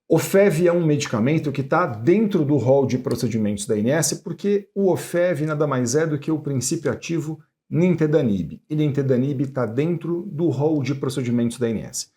OFEV é um medicamento que está dentro do rol de procedimentos da ANS porque o OFEV nada mais é do que o princípio ativo nintedanib. E nintedanib está dentro do rol de procedimentos da ANS.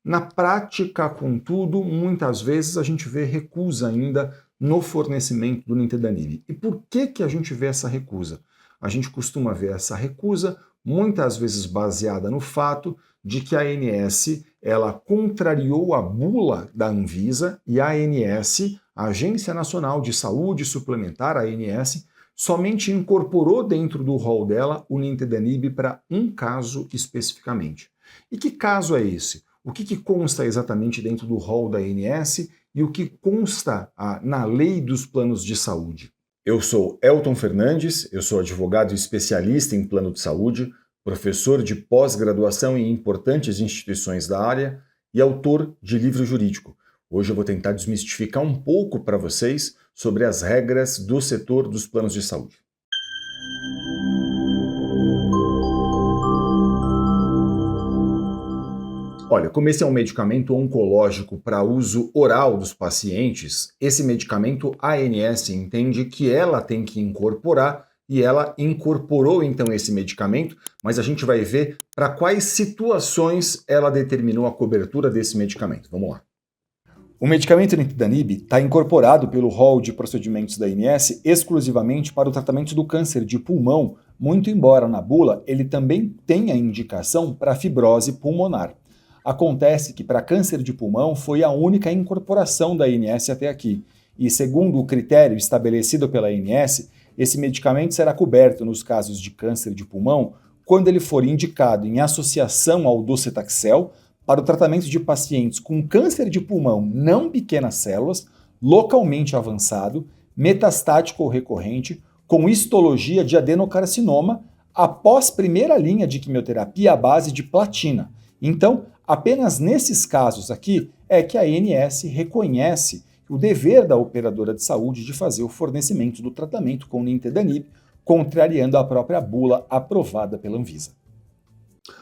Na prática, contudo, muitas vezes a gente vê recusa ainda no fornecimento do nintedanib. E por que a gente vê essa recusa? A gente costuma ver essa recusa muitas vezes baseada no fato de que a ANS ela contrariou a bula da Anvisa e a ANS, a Agência Nacional de Saúde Suplementar, a ANS, somente incorporou dentro do rol dela o nintedanib para um caso especificamente. E que caso é esse? O que consta exatamente dentro do rol da ANS e o que consta na lei dos planos de saúde? Eu sou Elton Fernandes, eu sou advogado especialista em plano de saúde, professor de pós-graduação em importantes instituições da área e autor de livro jurídico. Hoje eu vou tentar desmistificar um pouco para vocês sobre as regras do setor dos planos de saúde. Olha, como esse é um medicamento oncológico para uso oral dos pacientes, esse medicamento a ANS entende que ela tem que incorporar e ela incorporou então esse medicamento, mas a gente vai ver para quais situações ela determinou a cobertura desse medicamento. Vamos lá. O medicamento nintedanib está incorporado pelo rol de procedimentos da ANS exclusivamente para o tratamento do câncer de pulmão, muito embora na bula ele também tenha indicação para fibrose pulmonar. Acontece que para câncer de pulmão foi a única incorporação da ANS até aqui, e segundo o critério estabelecido pela ANS, esse medicamento será coberto nos casos de câncer de pulmão quando ele for indicado em associação ao docetaxel para o tratamento de pacientes com câncer de pulmão não pequenas células, localmente avançado, metastático ou recorrente, com histologia de adenocarcinoma, após primeira linha de quimioterapia à base de platina. Então, apenas nesses casos aqui é que a ANS reconhece o dever da operadora de saúde de fazer o fornecimento do tratamento com nintedanib, contrariando a própria bula aprovada pela Anvisa.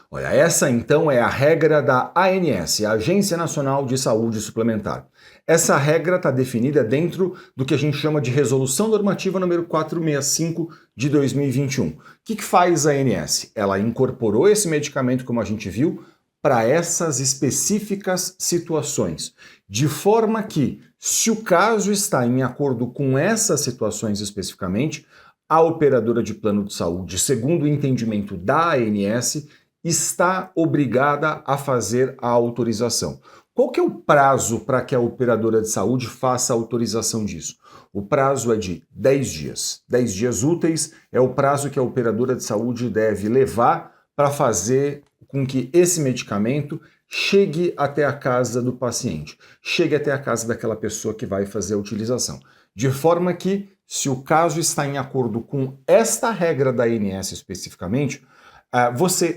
Olha, essa então é a regra da ANS, a Agência Nacional de Saúde Suplementar. Essa regra está definida dentro do que a gente chama de Resolução Normativa número 465 de 2021. O que faz a ANS? Ela incorporou esse medicamento, como a gente viu, para essas específicas situações, de forma que, se o caso está em acordo com essas situações especificamente, a operadora de plano de saúde, segundo o entendimento da ANS, está obrigada a fazer a autorização. Qual que é o prazo para que a operadora de saúde faça a autorização disso? O prazo é de 10 dias. 10 dias úteis é o prazo que a operadora de saúde deve levar para fazer com que esse medicamento chegue até a casa do paciente, chegue até a casa daquela pessoa que vai fazer a utilização. De forma que, se o caso está em acordo com esta regra da ANS especificamente,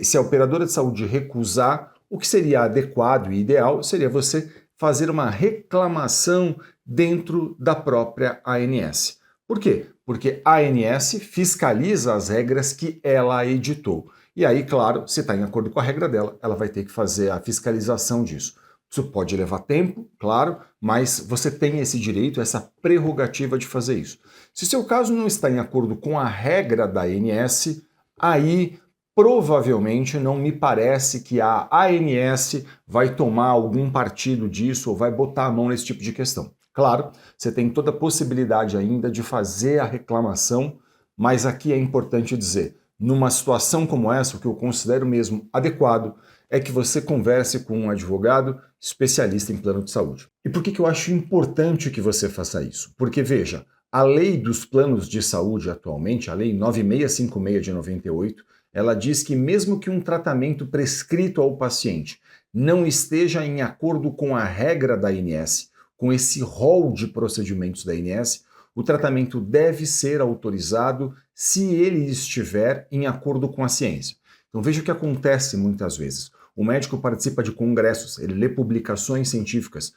se a operadora de saúde recusar, o que seria adequado e ideal seria você fazer uma reclamação dentro da própria ANS. Por quê? Porque a ANS fiscaliza as regras que ela editou. E aí, claro, se está em acordo com a regra dela, ela vai ter que fazer a fiscalização disso. Isso pode levar tempo, claro, mas você tem esse direito, essa prerrogativa de fazer isso. Se seu caso não está em acordo com a regra da ANS, aí provavelmente não me parece que a ANS vai tomar algum partido disso ou vai botar a mão nesse tipo de questão. Claro, você tem toda a possibilidade ainda de fazer a reclamação, mas aqui é importante dizer, numa situação como essa, o que eu considero mesmo adequado é que você converse com um advogado especialista em plano de saúde. E por que eu acho importante que você faça isso? Porque, veja, a lei dos planos de saúde atualmente, a lei 9656 de 98, ela diz que mesmo que um tratamento prescrito ao paciente não esteja em acordo com a regra da ANS, com esse rol de procedimentos da ANS, o tratamento deve ser autorizado se ele estiver em acordo com a ciência. Então veja o que acontece muitas vezes. O médico participa de congressos, ele lê publicações científicas,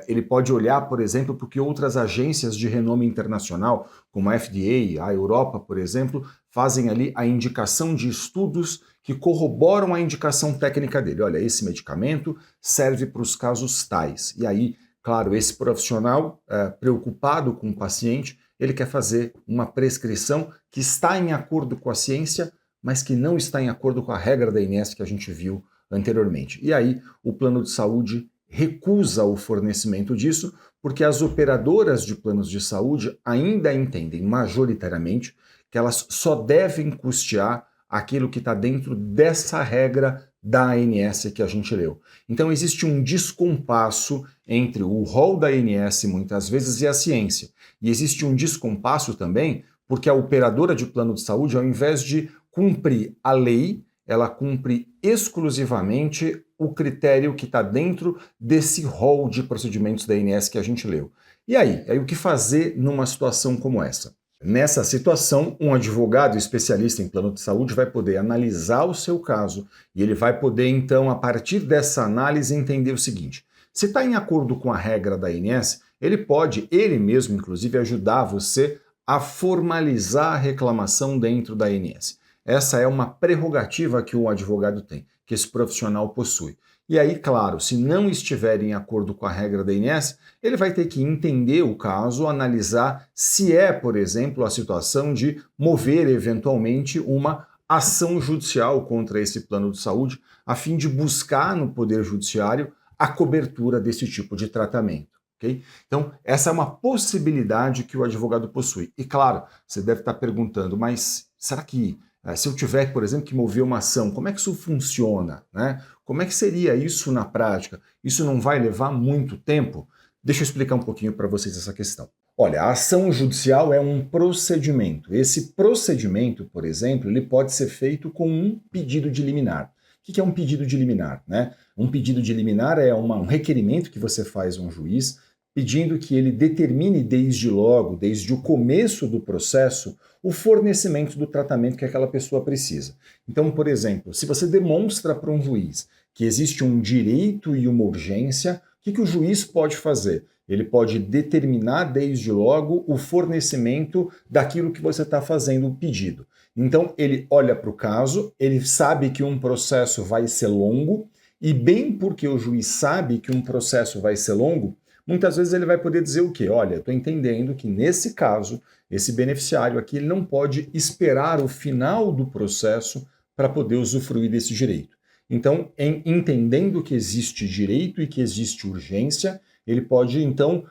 ele pode olhar, por exemplo, para o que outras agências de renome internacional, como a FDA, a Europa, por exemplo, fazem ali a indicação de estudos que corroboram a indicação técnica dele. Olha, esse medicamento serve para os casos tais. E aí, claro, esse profissional preocupado com o paciente, ele quer fazer uma prescrição que está em acordo com a ciência, mas que não está em acordo com a regra da ANS que a gente viu anteriormente. E aí o plano de saúde recusa o fornecimento disso, porque as operadoras de planos de saúde ainda entendem majoritariamente que elas só devem custear aquilo que está dentro dessa regra da ANS que a gente leu. Então existe um descompasso entre o rol da ANS muitas vezes e a ciência. E existe um descompasso também porque a operadora de plano de saúde, ao invés de cumprir a lei, ela cumpre exclusivamente o critério que está dentro desse rol de procedimentos da ANS que a gente leu. E aí o que fazer numa situação como essa? Nessa situação, um advogado especialista em plano de saúde vai poder analisar o seu caso e ele vai poder, então, a partir dessa análise, entender o seguinte: se está em acordo com a regra da ANS, ele pode, ele mesmo, inclusive, ajudar você a formalizar a reclamação dentro da ANS. Essa é uma prerrogativa que o advogado tem, que esse profissional possui. E aí, claro, se não estiver em acordo com a regra da ANS, ele vai ter que entender o caso, analisar se é, por exemplo, a situação de mover eventualmente uma ação judicial contra esse plano de saúde, a fim de buscar no Poder Judiciário a cobertura desse tipo de tratamento. Okay? Então, essa é uma possibilidade que o advogado possui. E claro, você deve estar perguntando, mas será que se eu tiver, por exemplo, que mover uma ação, como é que isso funciona, né? Como é que seria isso na prática? Isso não vai levar muito tempo? Deixa eu explicar um pouquinho para vocês essa questão. Olha, a ação judicial é um procedimento. Esse procedimento, por exemplo, ele pode ser feito com um pedido de liminar. O que é um pedido de liminar, né? Um pedido de liminar é um requerimento que você faz a um juiz pedindo que ele determine desde logo, desde o começo do processo, o fornecimento do tratamento que aquela pessoa precisa. Então, por exemplo, se você demonstra para um juiz que existe um direito e uma urgência, o que o juiz pode fazer? Ele pode determinar desde logo o fornecimento daquilo que você está fazendo o pedido. Então, ele olha para o caso, ele sabe que um processo vai ser longo, e bem porque o juiz sabe que um processo vai ser longo, muitas vezes ele vai poder dizer o quê? Olha, estou entendendo que nesse caso, esse beneficiário aqui ele não pode esperar o final do processo para poder usufruir desse direito. Então, entendendo que existe direito e que existe urgência, ele pode, então,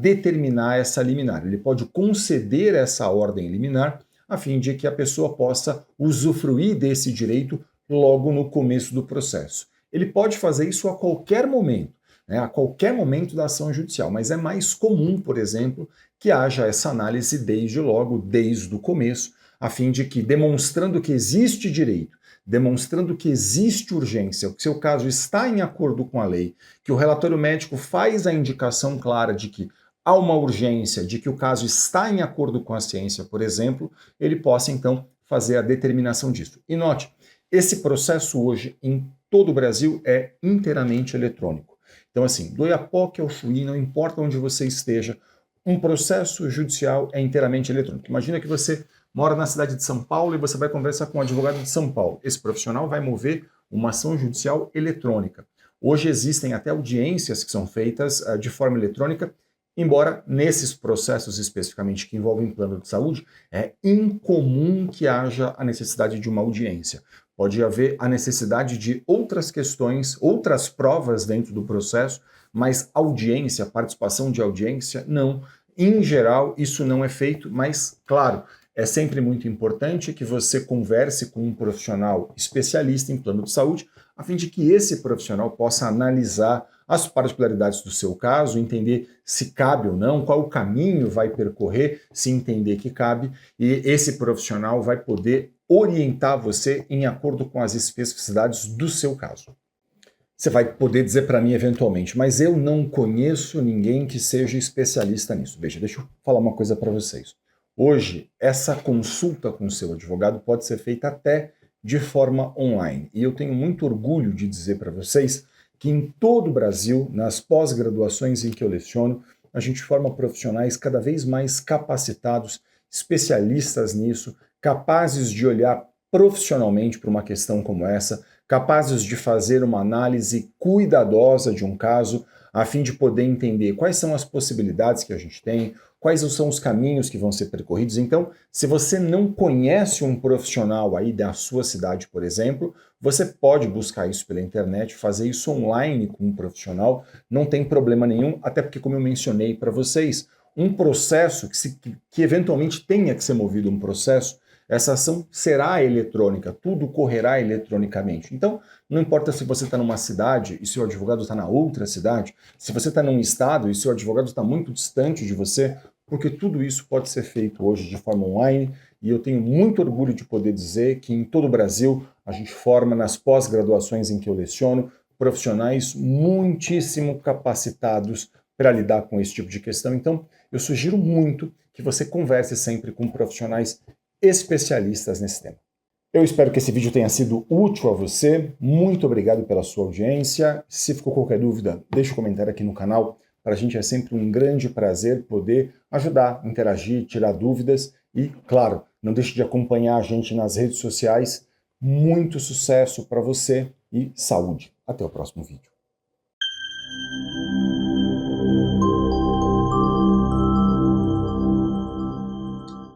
determinar essa liminar. Ele pode conceder essa ordem liminar a fim de que a pessoa possa usufruir desse direito logo no começo do processo. Ele pode fazer isso a qualquer momento, né, a qualquer momento da ação judicial, mas é mais comum, por exemplo, que haja essa análise desde logo, desde o começo, a fim de que, demonstrando que existe direito, demonstrando que existe urgência, que seu caso está em acordo com a lei, que o relatório médico faz a indicação clara de que há uma urgência, de que o caso está em acordo com a ciência, por exemplo, ele possa então fazer a determinação disso. E note, esse processo hoje em todo o Brasil é inteiramente eletrônico. Então assim, do Oiapoque ao Chuí, não importa onde você esteja, um processo judicial é inteiramente eletrônico. Imagina que você mora na cidade de São Paulo e você vai conversar com um advogado de São Paulo. Esse profissional vai mover uma ação judicial eletrônica. Hoje existem até audiências que são feitas de forma eletrônica, embora nesses processos especificamente que envolvem plano de saúde, é incomum que haja a necessidade de uma audiência. Pode haver a necessidade de outras questões, outras provas dentro do processo, mas audiência, participação de audiência, não. Em geral, isso não é feito, mas, claro, é sempre muito importante que você converse com um profissional especialista em plano de saúde, a fim de que esse profissional possa analisar as particularidades do seu caso, entender se cabe ou não, qual o caminho vai percorrer, se entender que cabe, e esse profissional vai poder orientar você em acordo com as especificidades do seu caso. Você vai poder dizer para mim eventualmente, mas eu não conheço ninguém que seja especialista nisso. Veja, deixa eu falar uma coisa para vocês. Hoje, essa consulta com o seu advogado pode ser feita até de forma online. E eu tenho muito orgulho de dizer para vocês que em todo o Brasil, nas pós-graduações em que eu leciono, a gente forma profissionais cada vez mais capacitados, especialistas nisso, capazes de olhar profissionalmente para uma questão como essa, capazes de fazer uma análise cuidadosa de um caso, a fim de poder entender quais são as possibilidades que a gente tem, quais são os caminhos que vão ser percorridos. Então, se você não conhece um profissional aí da sua cidade, por exemplo, você pode buscar isso pela internet, fazer isso online com um profissional, não tem problema nenhum, até porque, como eu mencionei para vocês, um processo que eventualmente tenha que ser movido um processo, essa ação será eletrônica, tudo correrá eletronicamente. Então, não importa se você está numa cidade e seu advogado está na outra cidade, se você está num estado e seu advogado está muito distante de você, porque tudo isso pode ser feito hoje de forma online, e eu tenho muito orgulho de poder dizer que em todo o Brasil a gente forma nas pós-graduações em que eu leciono profissionais muitíssimo capacitados para lidar com esse tipo de questão. Então, eu sugiro muito que você converse sempre com profissionais especialistas nesse tema. Eu espero que esse vídeo tenha sido útil a você. Muito obrigado pela sua audiência. Se ficou qualquer dúvida, deixe um comentário aqui no canal. Para a gente é sempre um grande prazer poder ajudar, interagir, tirar dúvidas e, claro, não deixe de acompanhar a gente nas redes sociais. Muito sucesso para você e saúde. Até o próximo vídeo.